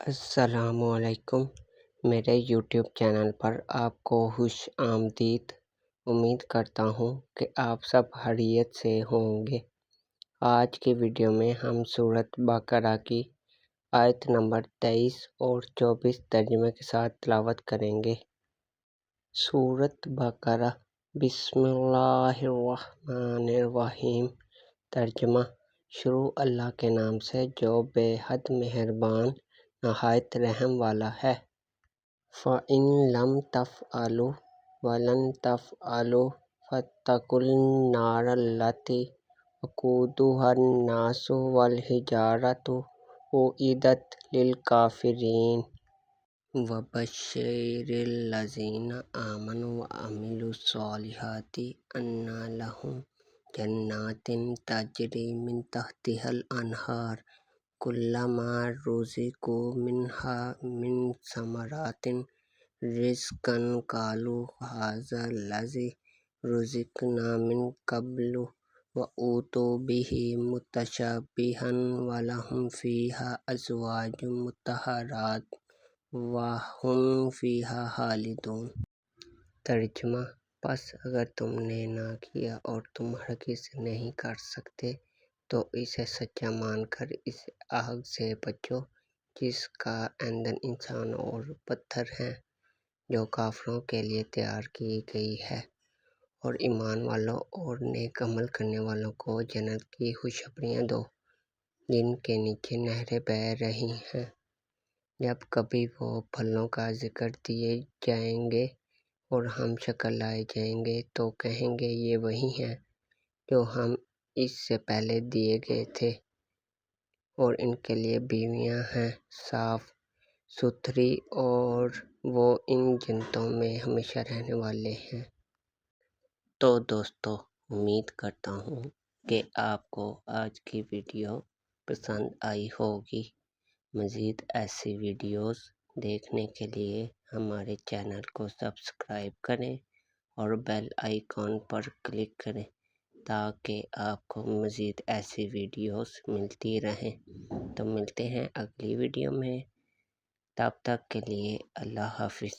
السلام علیکم، میرے یوٹیوب چینل پر آپ کو خوش آمدید۔ امید کرتا ہوں کہ آپ سب خیریت سے ہوں گے۔ آج کی ویڈیو میں ہم سورۃ بقرہ کی آیت نمبر 23 اور 24 ترجمے کے ساتھ تلاوت کریں گے۔ سورۃ بقرہ، بسم اللہ الرحمن الرحیم۔ ترجمہ: شروع اللہ کے نام سے جو بے حد مہربان نہایت رحم والا ہے۔ فَإِن لَم تَفْعَلُوا وَلَن تَفْعَلُوا فَاتَّقُوا النَّارَ الَّتِي وَقُودُهَا النَّاسُ وَالْحِجَارَةُ أُعِدَّتْ لِلْكَافِرِينَ۔ وَبَشِّرِ الَّذِينَ آمَنُوا وَعَمِلُوا الصَّالِحَاتِ أَنَّ لَهُمْ جَنَّاتٍ تَجْرِي مِن تَحْتِهَا الْأَنْهَارُ كُلَّمَا رُزِقُوا مِنْهَا مِن ثَمَرَاتٍ رِزْقًا قَالُوا هَٰذَا الَّذِي رُزِقْنَا مِن قَبْلُ وَأُوتُوا بِهِ مُتَشَابِهًا وَلَهُمْ فِيهَا أَزْوَاجٌ مُطَهَّرَةٌ وَهُمْ فِيهَا خَالِدُونَ۔ ترجمہ: پس اگر تم نے نہ کیا اور تم ہرگز نہیں کر سکتے تو اسے سچا مان کر اس آگ سے بچو جس کا ایندھن انسان اور پتھر ہے، جو کافروں کے لیے تیار کی گئی ہے، اور ایمان والوں اور نیک عمل کرنے والوں کو جنت کی خوشخبریاں دو جن کے نیچے نہریں بہہ رہی ہیں۔ جب کبھی وہ پھلوں کا ذکر دیے جائیں گے اور ہم شکل لائے جائیں گے تو کہیں گے یہ وہی ہیں جو ہم اس سے پہلے دیے گئے تھے، اور ان کے لیے بیویاں ہیں صاف ستھری اور وہ ان جنتوں میں ہمیشہ رہنے والے ہیں۔ تو دوستو، امید کرتا ہوں کہ آپ کو آج کی ویڈیو پسند آئی ہوگی۔ مزید ایسی ویڈیوز دیکھنے کے لیے ہمارے چینل کو سبسکرائب کریں اور بیل آئیکن پر کلک کریں تاکہ آپ کو مزید ایسی ویڈیوز ملتی رہیں۔ تو ملتے ہیں اگلی ویڈیو میں، تب تک کے لیے اللہ حافظ۔